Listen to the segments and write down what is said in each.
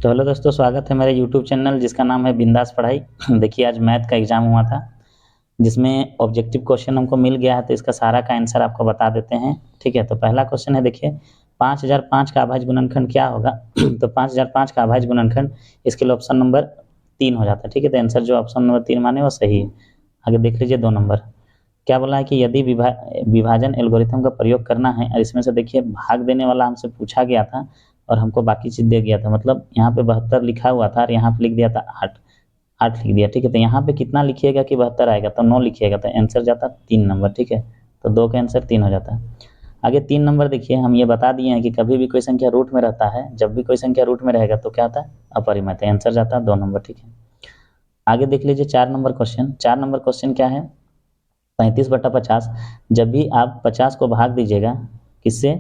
तो हेलो दोस्तों, स्वागत है मेरे यूट्यूब चैनल जिसका नाम है बिंदास पढ़ाई। देखिए आज मैथ का एग्ज़ाम हुआ था जिसमें ऑब्जेक्टिव क्वेश्चन हमको मिल गया है, तो इसका सारा का आंसर आपको बता देते हैं। ठीक है, तो पहला क्वेश्चन है, देखिए 5005 का अभाज्य गुणनखंड क्या होगा। तो 5005 का अभाज्य गुणनखंड इसके लिए ऑप्शन नंबर 3 हो जाता है। ठीक है, तो आंसर जो ऑप्शन नंबर 3 माने वो सही है। आगे देख लीजिए 2 नंबर क्या बोला है कि यदि विभाजन एल्गोरिथम का प्रयोग करना है, और इसमें से देखिए भाग देने वाला हमसे पूछा गया था और हमको बाकी चीज़ दे गया था। मतलब यहाँ पे 72 लिखा हुआ था और यहाँ पे लिख दिया था 8, 8 लिख दिया। ठीक है, तो यहाँ पे कितना लिखिएगा कि 72 आएगा, तो 9 लिखिएगा, तो आंसर जाता 3 नंबर। ठीक है, तो 2 का आंसर 3 हो जाता है। आगे 3 नंबर देखिए, हम ये बता दिए हैं कि कभी भी कोई संख्या रूट में रहता है, जब भी कोई संख्या रूट में रहेगा तो क्या होता है, अपरिमेय। आंसर जाता है 2 नंबर। ठीक है, आगे देख लीजिए 4 नंबर क्वेश्चन। 4 नंबर क्वेश्चन क्या है, 35/50। जब भी आप 50 को भाग दीजिएगा, किससे,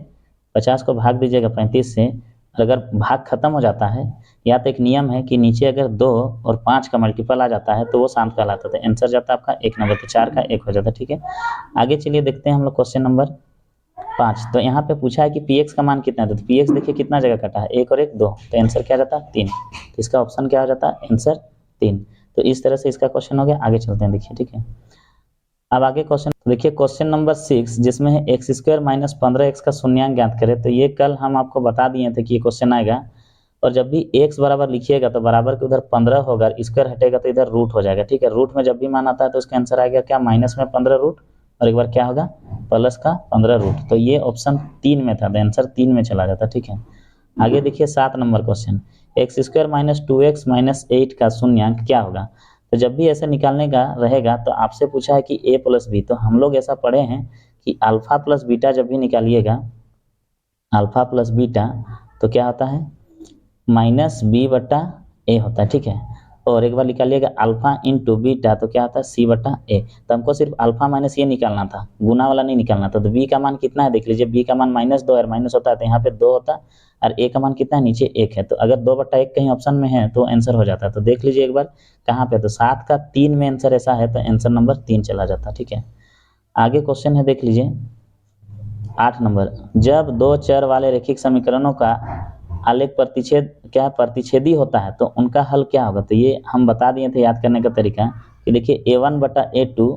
50 को भाग दीजिएगा 35 से, अगर भाग खत्म हो जाता है, या तो एक नियम है कि नीचे अगर 2 और 5 का मल्टीपल आ जाता है तो वो शांत कहलाता है। आंसर जाता है आपका 1 नंबर, तो 4 का 1 हो जाता है। ठीक है, आगे चलिए देखते हैं हम लोग क्वेश्चन नंबर 5। तो यहाँ पे पूछा है कि पी एक्स का मान कितना है, तो पी एक्स देखिए कितना जगह कटा है, 1 और 1 2, तो आंसर क्या जाता है 3। तो इसका ऑप्शन क्या हो जाता है, आंसर 3। तो इस तरह से इसका क्वेश्चन हो गया। आगे चलते हैं, देखिए। ठीक है, अब आगे क्वेश्चन देखिए, क्वेश्चन नंबर 6 जिसमें है एक्स स्क्वायर माइनस 15x का शून्यांक ज्ञात करें। तो ये कल हम आपको बता दिए थे कि ये क्वेश्चन आएगा, और जब भी x बराबर लिखिएगा तो बराबर के उधर 15 होगा, स्क्वायर हटेगा तो इधर रूट हो जाएगा। ठीक है, रूट में जब भी मान आता है तो इसका आंसर आ गया क्या, माइनस में 15 रूट, और एक बार क्या होगा, प्लस का 15 रूट। तो ये ऑप्शन 3 में था, तो आंसर 3 में चला जाता। ठीक है, आगे देखिए 7 number question, x square minus 2x minus 8 का शून्यांक क्या होगा। तो जब भी ऐसे निकालने का रहेगा तो आपसे पूछा है कि a प्लस बी, तो हम लोग ऐसा पढ़े हैं कि अल्फा प्लस बीटा जब भी निकालिएगा, अल्फा प्लस बीटा, तो क्या होता है, माइनस बी बट्टा ए होता है। ठीक है, और एक बार निकालिएगा अल्फा इंटू बीटा, तो क्या होता है सी बट्टा ए। तो हमको सिर्फ अल्फा माइनस ये निकालना था, गुना वाला नहीं निकालना था। तो बी का मान कितना है देख लीजिए, बी का मान -2 और माइनस होता है, तो यहाँ पे 2 होता, और ए का मान कितना है, नीचे 1 है। तो अगर 2/1 कहीं ऑप्शन में है तो आंसर हो जाता है। तो देख लीजिए एक बार कहाँ पे, तो 7 का 3 में आंसर ऐसा है, तो आंसर नंबर 3 चला जाता है। ठीक है, आगे क्वेश्चन है, देख लीजिए 8 नंबर, जब 2 चर वाले रैखिक समीकरणों का आलेख प्रतिच्छेद क्या प्रतिच्छेदी होता है तो उनका हल क्या होगा। तो ये हम बता दिए थे याद करने का तरीका कि देखिए a1/a2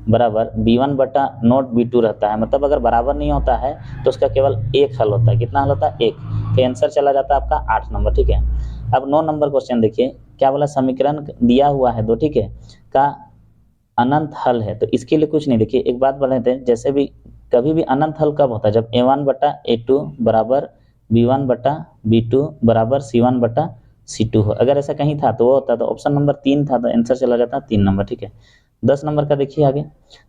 बराबर b1/नोट b2 रहता है। मतलब अगर बराबर नहीं होता है तो उसका केवल एक हल होता है। कितना हल होता है, एक। तो आंसर चला जाता है आपका 8 नंबर। ठीक है, अब 9 नंबर क्वेश्चन देखिए, क्या बोला, समीकरण दिया हुआ है 2, ठीक है, का अनंत हल है। तो इसके लिए कुछ नहीं, देखिए एक बात बोले थे, जैसे भी कभी भी अनंत हल कब होता है, जब a1/a2 बराबर b1/b2 बराबर c1/c2 हो। अगर ऐसा कहीं था तो वो होता, तो ऑप्शन नंबर 3 था, तो आंसर चला जाता 3 नंबर। ठीक है, 10 नंबर का देखिए आगे,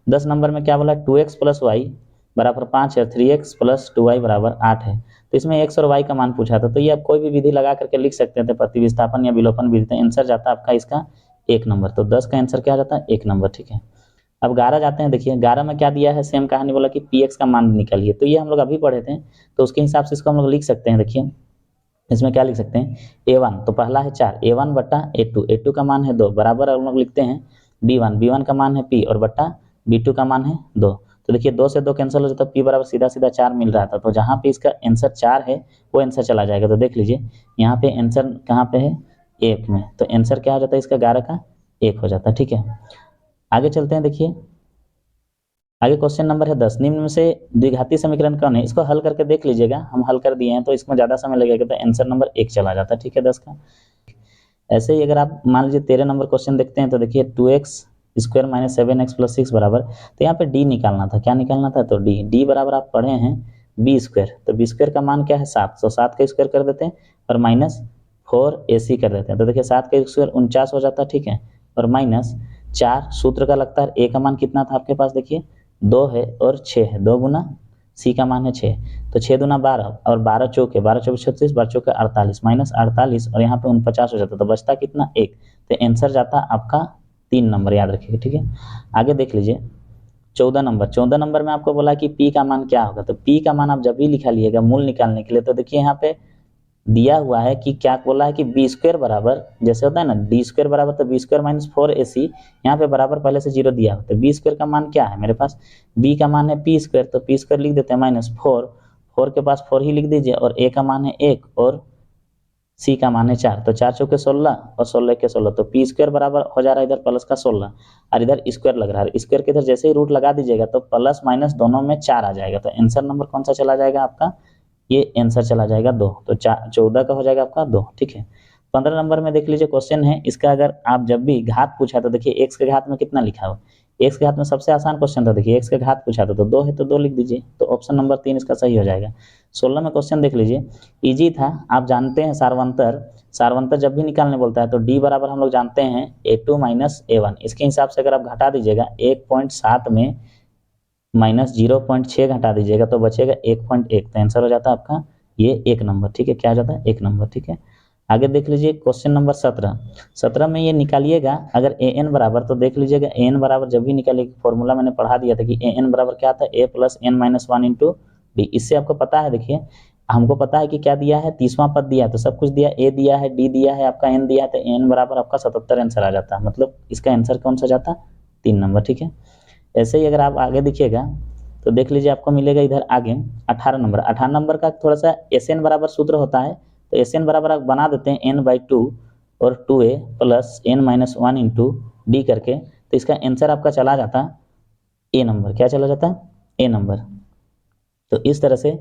10 नंबर में क्या बोला, 2x प्लस वाई बराबर 5 है, 3x प्लस 2y बराबर 8 है। तो इसमें x और y का मान पूछा था, तो ये आप कोई भी विधि लगा करके लिख सकते थे, प्रतिविस्थापन या विलोपन विधि। तो आंसर जाता आपका इसका 1 नंबर। तो 10 का आंसर क्या जाता है, 1 नंबर। ठीक है, अब 11 जाते हैं, देखिए 11 में क्या दिया है, सेम कहानी, बोला कि पी एक्स का मान निकालिए। तो ये हम लोग अभी पढ़े थे, तो उसके हिसाब से इसको हम लोग लिख सकते हैं। देखिए इसमें क्या लिख सकते हैं, a1 तो पहला है 4, a1/a2, a2 का मान है 2 बराबर हम लोग लिखते हैं b1, b1 का मान है p और बट्टा b2 का मान है 2। तो देखिए 2 से 2 कैंसिल हो जाता है, p बराबर सीधा सीधा 4 मिल रहा था, तो जहाँ पे इसका आंसर 4 है वो आंसर चला जाएगा। तो देख लीजिए यहाँ पे आंसर कहाँ पे है, 1 में, तो आंसर क्या हो जाता है इसका, 11 का 1 हो जाता है। ठीक है, आगे चलते हैं, देखिए आगे क्वेश्चन नंबर है 10, निम्न में से द्विघाती समीकरण कौन है। इसको हल करके देख लीजिएगा, हम हल कर दिए हैं तो इसमें ज़्यादा समय लगेगा, तो आंसर नंबर 1 चला जाता है। ठीक है, 10 का। ऐसे ही अगर आप मान लीजिए 13 नंबर क्वेश्चन देखते हैं, तो देखिए 2x square minus 7x plus 6 बराबर, तो यहाँ पे डी निकालना था। क्या निकालना था, तो डी बराबर आप पढ़े हैं बी स्क्वायर, तो बी स्क्वायर का मान क्या है 7, तो 7 का स्क्वायर कर देते हैं और माइनस 4ac कर देते हैं। तो देखिए 7 का स्क्वायर 49 हो जाता है। ठीक है, और माइनस 4 सूत्र का लगता है, ए का मान कितना था आपके पास, देखिए 2 है और 6 है, 2 गुना सी का मान है 6, तो 6 दूना 12 और 12 चौके 12 चौबीस 36, 12 चौके 48, माइनस 48 और यहाँ पे 49 हो जाता, तो बचता कितना, 1। तो आंसर जाता आपका 3 नंबर, याद रखिएगा। ठीक है, आगे देख लीजिए 14 नंबर में आपको बोला कि पी का मान क्या होगा। तो पी का मान आप जब भी लिखा लिएगा मूल निकालने के लिए, तो देखिए यहाँ पे दिया हुआ है कि क्या बोला है कि बी स्क्वायर बराबर, जैसे होता है ना डी स्क्वायर बराबर, तो बी स्क्वायर माइनस 4ac, यहाँ पे बराबर पहले से 0 दिया होता है। बी स्क्वायर का मान क्या है मेरे पास, बी का मान है पी स्क्वायर, तो पी स्क्वायर लिख देते हैं माइनस 4, 4 के पास 4 ही लिख दीजिए, और ए का मान है 1 और सी का मान है 4, तो 4 चौके 16 और 16 के 16, तो पी स्क्वायर बराबर हो जा रहा है इधर प्लस का 16 और इधर स्क्वायर लग रहा है। स्क्वायर के इधर जैसे ही रूट लगा दीजिएगा तो प्लस माइनस दोनों में 4 आ जाएगा। तो आंसर नंबर कौन सा चला जाएगा आपका, ये आंसर चला जाएगा 2। तो 14 का हो जाएगा आपका 2, ठीक है। 15 नंबर में देख लीजिए क्वेश्चन है इसका, अगर आप जब भी घात पूछा तो देखिए एक्स के घात में कितना लिखा हो, एक्स के घात में सबसे आसान क्वेश्चन था, देखिए एक्स के घात पूछा था तो 2 है तो 2 लिख दीजिए, तो ऑप्शन नंबर 3 इसका सही हो जाएगा। 16 में क्वेश्चन देख लीजिए, इजी था, आप जानते हैं सारवंतर जब भी निकालने बोलता है तो डी बराबर हम लोग जानते हैं A2 माइनस A1, इसके हिसाब से अगर आप घटा दीजिएगा 1.7 में माइनस 0.6 घटा दीजिएगा तो बचेगा 1.1, तो आंसर हो जाता है आपका ये 1 नंबर, ठीक है। क्या हो जाता है 1 नंबर, ठीक है। आगे देख लीजिए क्वेश्चन नंबर 17 में ये निकालिएगा अगर ए एन बराबर, तो देख लीजिएगा ए एन बराबर जब भी निकालिए, फॉर्मूला मैंने पढ़ा दिया था कि ए एन बराबर क्या था, A plus N minus 1 into D. इससे आपको पता है, देखिए हमको पता है कि क्या दिया है, 30वां पद दिया है, तो सब कुछ दिया, ए दिया है, डी दिया है, आपका एन दिया है, तो एन बराबर आपका 77 आंसर आ जाता है, मतलब इसका आंसर कौन सा जाता, 3 नंबर, ठीक है। ऐसे ही अगर आप आगे देखिएगा तो देख लीजिए आपको मिलेगा इधर आगे 18 नंबर का थोड़ा सा एस एन बराबर सूत्र होता है, तो एस एन बराबर आप बना देते हैं n/2 और 2a plus n minus 1 into D करके, तो इसका आंसर आपका चला जाता ए नंबर। क्या चला जाता ए नंबर। तो इस तरह से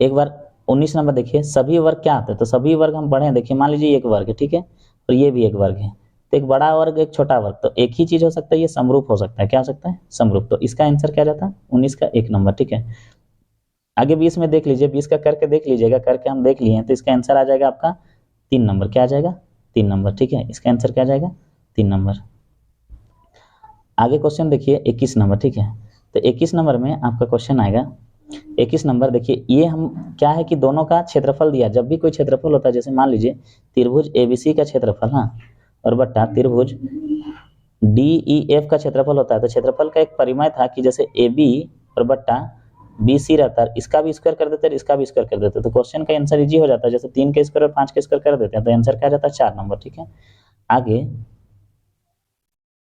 एक बार 19 नंबर देखिए, सभी वर्ग क्या आते हैं, तो सभी वर्ग हम पढ़े, देखिए मान लीजिए एक वर्ग है, ठीक है, और ये भी एक वर्ग है, तो एक बड़ा वर्ग एक छोटा वर्ग, तो एक ही चीज हो सकता है, ये समरूप हो सकता है, क्या हो सकता है समरूप, तो इसका आंसर क्या जाता है 19 का 1 नंबर, ठीक है। आगे 20 में देख लीजिए, 20 का करके देख लीजिएगा, करके हम देख लिए हैं, तो इसका आंसर आ जाएगा आपका 3 नंबर। क्या आ जाएगा 3 नंबर, ठीक है, इसका आंसर क्या आ जाएगा 3 नंबर। आगे क्वेश्चन देखिए 21 नंबर, ठीक है, तो 21 नंबर में आपका क्वेश्चन आएगा 21 नंबर, देखिए ये हम क्या है कि दोनों का क्षेत्रफल दिया, जब भी कोई क्षेत्रफल होता है, जैसे मान लीजिए त्रिभुज एबीसी का क्षेत्रफल, हाँ, और बट्टा त्रिभुज डीईएफ का क्षेत्रफल होता है, तो क्षेत्रफल का एक परिमेय था कि जैसे ए बी और बट्टा बी सी रहता है, इसका भी स्क्वायर कर देते हैं, इसका भी स्क्वायर कर देते हैं, तो क्वेश्चन का आंसर इजी हो जाता है, जैसे 3 के स्क्वायर और 5 के स्क्वायर कर देते हैं, तो आंसर क्या जाता है 4 नंबर, ठीक है। आगे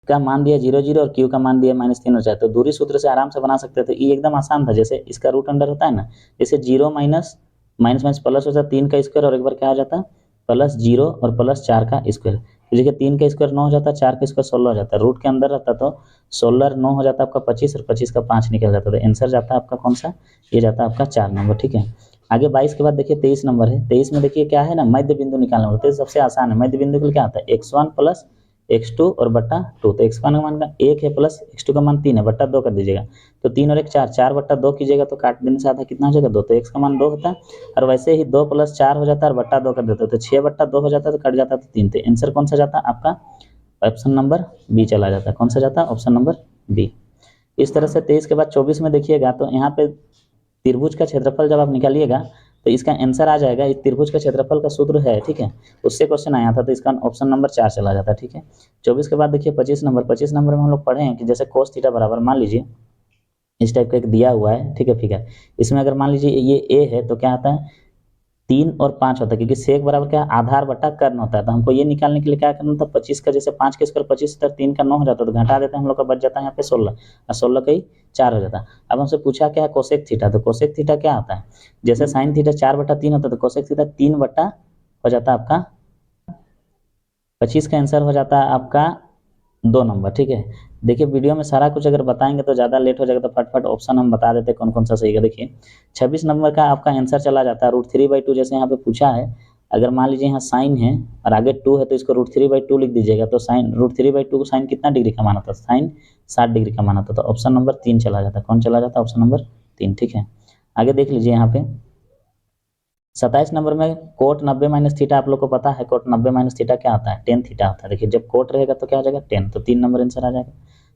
का मान दिया 0 0 और क्यू का मान दिया -3 हो जाए, तो दूरी सूत्र से आराम से बना सकते थे, ये एकदम आसान था, जैसे इसका रूट अंडर होता है ना, जैसे 0 माइनस माइनस प्लस हो जाता है 3 का स्क्वायर, और एक बार क्या आ जाता है प्लस 0 और प्लस 4 का स्क्वायर, तो देखिए 3 का स्क्वायर 9 हो जाता है, 4 का स्क्वायर 16 हो जाता है, रूट के अंदर रहता तो 16 9 हो जाता है आपका 25, और 25 का 5 निकल जाता है, तो आंसर जाता है आपका कौन सा, ये जाता है आपका 4 नंबर, ठीक है। आगे 22 के बाद देखिए 23 नंबर है, 23 में देखिए क्या है ना, मध्य बिंदु निकालना होता है, सबसे आसान है, मध्य बिंदु के लिए क्या आता है x1 प्लस x2 और बट्टा 2, तो x1 का मान का 1 है प्लस x2 का मान 3 है, बट्टा 2 कर दीजिएगा, तो 3 और 1 4, 4 बट्टा 2 कीजिएगा तो काट देने से आधा कितना हो जाएगा 2, तो x का मान 2 होता है, और वैसे ही 2 प्लस 4 हो जाता है और बट्टा 2 कर देते हो, तो 6 बट्टा 2 हो जाता है, तो कट जाता है तो 3, तो आंसर कौन सा जाता है आपका ऑप्शन नंबर बी चला जाता है, कौन सा जाता है ऑप्शन नंबर बी। इस तरह से 23 के बाद 24 में देखिएगा, तो यहाँ पे त्रिभुज का क्षेत्रफल जब आप निकालिएगा तो इसका आंसर आ जाएगा, इस त्रिभुज का क्षेत्रफल का सूत्र है, ठीक है, उससे क्वेश्चन आया था, तो इसका ऑप्शन नंबर 4 चला जाता है, ठीक है। 24 के बाद देखिए 25 नंबर, 25 नंबर में हम लोग पढ़े हैं कि जैसे कोस थीटा बराबर, मान लीजिए इस टाइप का एक दिया हुआ है, ठीक है, फिगर, इसमें अगर मान लीजिए ये ए है तो क्या आता है 3 और 5 होता है, क्योंकि सेक बराबर क्या आधार बटा कर्ण होता है, तो हमको ये निकालने के लिए क्या करना था 25 का, जैसे 5 के स्क्वायर 25 तर 3 का 9 हो जाता है, तो घटा देते हैं हम लोग का, बच जाता है यहाँ पे 16, और 16 का ही 4 हो जाता है। अब हमसे पूछा क्या है कोसेक थीटा, तो कोसेक थीटा क्या आता है, जैसे साइन थीटा 4/3 होता है, तो कोसेक थीटा 3 बटा हो जाता है आपका 25 का आंसर हो जाता है आपका 2 नंबर, ठीक है। देखिए वीडियो में सारा कुछ अगर बताएंगे तो ज़्यादा लेट हो जाएगा, तो फटाफट ऑप्शन हम बता देते हैं कौन कौन सा सही है। देखिए 26 नंबर का आपका आंसर चला जाता है √3/2, जैसे यहाँ पे पूछा है, अगर मान लीजिए यहाँ साइन है और आगे 2 है तो इसको √3/2 लिख दीजिएगा, तो साइन √3/2 को साइन कितना डिग्री का माना था, साइन 60 डिग्री का माना था, तो ऑप्शन नंबर 3 चला जाता है, कौन चला जाता है ऑप्शन नंबर 3, ठीक है। आगे देख लीजिए यहाँ पे 27 नंबर में कोट 90 माइनस थीटा, आप लोग को पता है कोट 90 माइनस थीटा क्या होता है, टेन थीटा होता है, देखिए जब कोट रहेगा तो क्या हो जाएगा 10, तो 3 नंबर आंसर आ जाएगा।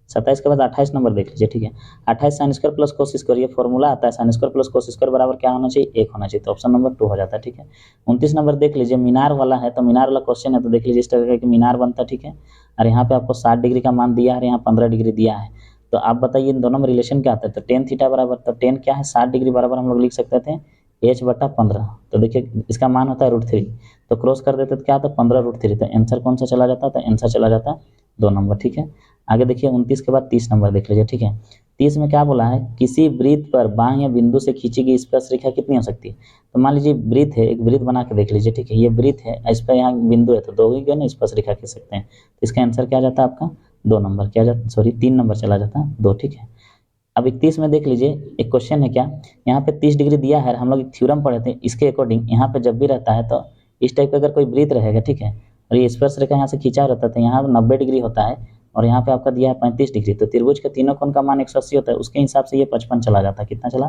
27 के बाद 28 नंबर देख लीजिए, ठीक है, 28 sine square plus cos square, ये फॉर्मूला आता है, sine square plus cos square बराबर क्या होना चाहिए 1 होना चाहिए, तो ऑप्शन नंबर 2 हो जाता है, ठीक है। 29 नंबर देख लीजिए, मीनार वाला है, तो मीनार वाला क्वेश्चन है, तो देख लीजिए इस तरह का मीनार बनता है, ठीक है, और यहाँ पे आपको 60 डिग्री का मान दिया है, यहाँ 15 डिग्री दिया है, तो आप बताइए इन दोनों में रिलेशन क्या आता है, तो टेन थीटा बराबर, तो टेन क्या है 60 डिग्री बराबर हम लोग लिख सकते थे h/15, तो देखिए इसका मान होता है √3, तो क्रॉस कर देते तो क्या आता है 15√3, तो आंसर कौन सा चला जाता है, तो आंसर चला जाता है 2 नंबर, ठीक है। आगे देखिए 29 के बाद 30 नंबर देख लीजिए, ठीक है, 30 में क्या बोला है, किसी वृत्त पर बाह्य बिंदु से खींची गई स्पर्श रेखा कितनी हो सकती है। तो मान लीजिए वृत्त है, एक वृत्त बना के देख लीजिए, ठीक है, ये वृत्त है, इस पर यहाँ बिंदु है तो 2 ही गए ना स्पर्श रेखा खींच सकते हैं। तो इसका आंसर क्या जाता है आपका 2 नंबर, क्या जाता, सॉरी 3 नंबर चला जाता है 2, ठीक है। अब 31 में देख लीजिए, एक क्वेश्चन है क्या, यहाँ पे 30 डिग्री दिया है, हम लोग एक थ्योरम पढ़े थे, इसके अकॉर्डिंग यहाँ पे जब भी रहता है तो इस टाइप का अगर कोई वृत्त रहेगा, ठीक है, और ये स्पर्श रेखा यहाँ से खींचा रहता है तो यहाँ 90 डिग्री होता है और यहाँ पे आपका दिया है 35 डिग्री, तो त्रिभुज के तीनों कोण का मान 180 होता है, उसके हिसाब से ये 55 चला जाता है। कितना चला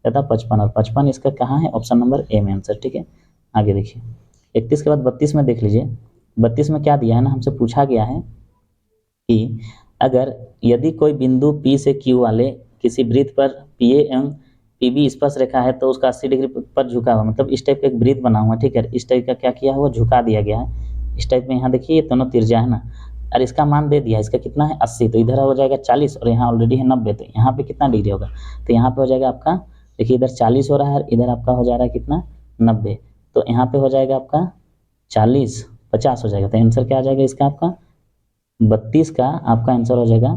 जाता है 55, और 55 इसका कहाँ है, ऑप्शन नंबर ए में आंसर, ठीक है। आगे देखिए 31 के बाद 32 में देख लीजिए, 32 में क्या दिया है ना, हमसे पूछा गया है कि अगर यदि कोई बिंदु P से Q वाले किसी वृत्त पर PA एवं PB स्पर्श रेखा है तो उसका 80 डिग्री पर झुका हुआ, मतलब इस टाइप का एक वृत्त बना हुआ, ठीक है, इस टाइप का क्या किया हुआ, झुका दिया गया है इस टाइप में। यहाँ देखिए ये दोनों तिरछा है ना, और इसका मान दे दिया, इसका कितना है 80, तो इधर हो जाएगा 40 और यहाँ ऑलरेडी है 90, तो यहाँ पे कितना डिग्री होगा, तो यहाँ पे हो जाएगा आपका, देखिए इधर 40 हो रहा है, इधर आपका हो जा रहा है कितना 90, तो यहाँ पे हो जाएगा आपका 40 50 हो जाएगा, तो आंसर क्या आ जाएगा इसका, आपका 32 का आपका आंसर हो जाएगा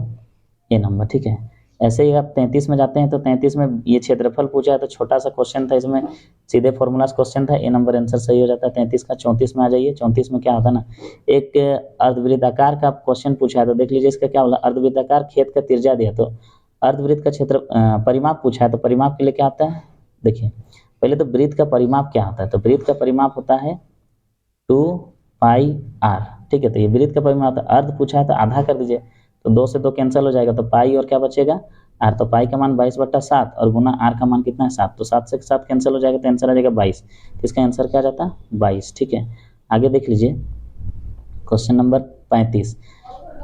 ए नंबर, ठीक है। ऐसे ही आप 33 में जाते हैं तो 33 में ये क्षेत्रफल पूछा है, तो छोटा सा क्वेश्चन था, इसमें सीधे फॉर्मूला क्वेश्चन था, ए नंबर आंसर सही हो जाता है 33 का। 34 में आ जाइए, 34 में क्या होता है ना, एक अर्धवृत्ताकार का क्वेश्चन पूछा है, तो देख लीजिए इसका क्या बोला, अर्धवृत्ताकार खेत का त्रिज्या दिया, तो अर्धवृत्त का क्षेत्र परिमाप पूछा है, तो परिमाप के लिए क्या आता है, देखिए पहले तो वृत्त का परिमाप क्या होता है, तो वृत्त का परिमाप होता है 2πr, ठीक है, तो ये वृत्त का परिमाप होता है, अर्ध पूछा है तो आधा कर दीजिए, तो 2 से 2 कैंसिल हो जाएगा, तो पाई और क्या बचेगा आर, तो पाई का मान 22/7 और गुना आर का मान कितना है 7, तो 7 से 7 कैंसिल हो जाएगा, तो आंसर आ जाएगा 22, तो इसका आंसर क्या जाता है 22, ठीक है। आगे देख लीजिए क्वेश्चन नंबर 35,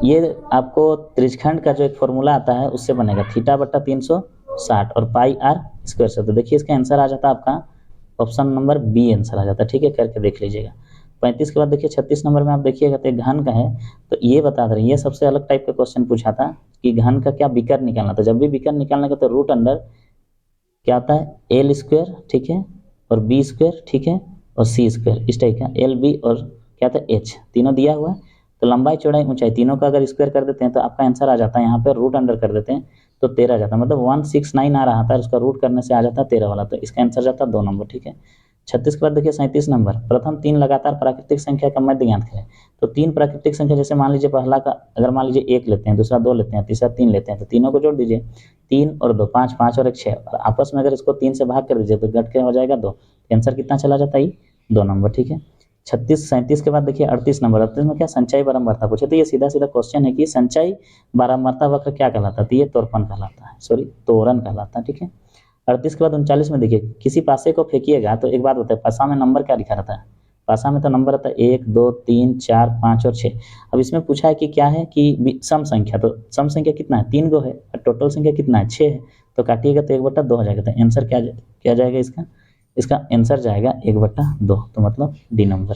ये आपको त्रिज्यखंड का जो एक फॉर्मूला आता है उससे बनेगा θ/360 और पाई आर स्क्वायर से, तो देखिए इसका आंसर आ जाता है आपका ऑप्शन नंबर बी आंसर आ जाता है, ठीक है, करके देख लीजिएगा। 35 के बाद देखिए 36 नंबर में आप देखिएगा तो एक घन का है, तो ये बता दे रहे हैं, ये सबसे अलग टाइप का क्वेश्चन पूछा था कि घन का क्या विकर निकालना, तो जब भी विकर निकालने का तो रूट अंडर क्या आता है एल स्क्वायर, ठीक है, और बी स्क्वायर, ठीक है, और सी स्क्वायर, इस टाइप का एल बी और क्या था एच, तीनों दिया हुआ है, तो लंबाई चौड़ाई ऊंचाई तीनों का अगर स्क्वायर कर देते हैं तो आपका आंसर आ जाता है, यहाँ पर रूट अंडर कर देते हैं तो 13 जाता है, मतलब 169 आ रहा था, उसका रूट करने से आ जाता है 13 वाला, तो इसका आंसर जाता है 2 नंबर, ठीक है। 36 के बाद देखिए 37 नंबर, प्रथम 3 लगातार प्राकृतिक संख्या का मध्य ज्ञात करें, तो 3 प्राकृतिक संख्या, जैसे मान लीजिए पहला का अगर मान लीजिए 1 लेते हैं, दूसरा 2 लेते हैं, तीसरा 3 लेते हैं, तो तीनों को जोड़ दीजिए, 3 और 2 5, 5 और 1 6, और आपस में अगर इसको 3 से भाग कर दीजिए तो घट के हो जाएगा 2, आंसर कितना चला जाता है 2 नंबर, ठीक है। 36 37 के बाद देखिए 38 नंबर, 38 में क्या संचयी बारंबारता पूछे, तो ये सीधा सीधा क्वेश्चन है कि संचयी बारंबारता वक्र क्या कहलाता है, तो ये तोरपन कहलाता है, सॉरी तोरण कहलाता है, ठीक है। 38 के बाद 39 में देखिए किसी पासे को फेंकिएगा, तो एक बात बताए पासा में नंबर क्या लिखा रहता है, पासा में तो नंबर रहता है 1 2 3 4 5 और 6, अब इसमें पूछा है कि क्या है कि सम संख्या, तो सम संख्या कितना है 3 गो है, और टोटल संख्या कितना है 6 है, तो काटिएगा तो 1/2 हो जाएगा, तो आंसर क्या जाएगा इसका आंसर जाएगा 1/2, तो मतलब डी नंबर,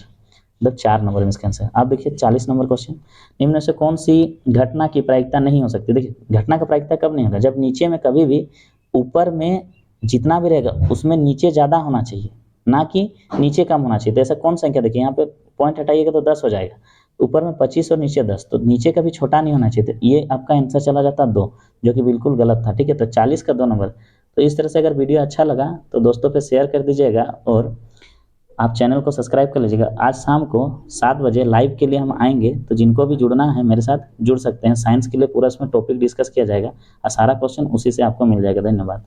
मतलब 4 नंबर में इसका आंसर। आप देखिए 40 नंबर क्वेश्चन, निम्न में से कौन सी घटना की प्रायिकता नहीं हो सकती, देखिए घटना का प्रायिकता कब नहीं होगा, जब नीचे में कभी भी ऊपर में जितना भी रहेगा उसमें नीचे ज़्यादा होना चाहिए, ना कि नीचे कम होना चाहिए, तो ऐसा कौन संख्या, देखिए यहाँ पे पॉइंट हटाइएगा तो 10 हो जाएगा, ऊपर में 25 और नीचे 10, तो नीचे कभी छोटा नहीं होना चाहिए, तो ये आपका आंसर चला जाता 2, जो कि बिल्कुल गलत था, ठीक है, तो 40 का 2 नंबर। तो इस तरह से अगर वीडियो अच्छा लगा तो दोस्तों पे शेयर कर दीजिएगा और आप चैनल को सब्सक्राइब कर लीजिएगा। आज शाम को 7 बजे लाइव के लिए हम आएंगे, तो जिनको भी जुड़ना है मेरे साथ जुड़ सकते हैं, साइंस के लिए पूरा इसमें टॉपिक डिस्कस किया जाएगा और सारा क्वेश्चन उसी से आपको मिल जाएगा। धन्यवाद।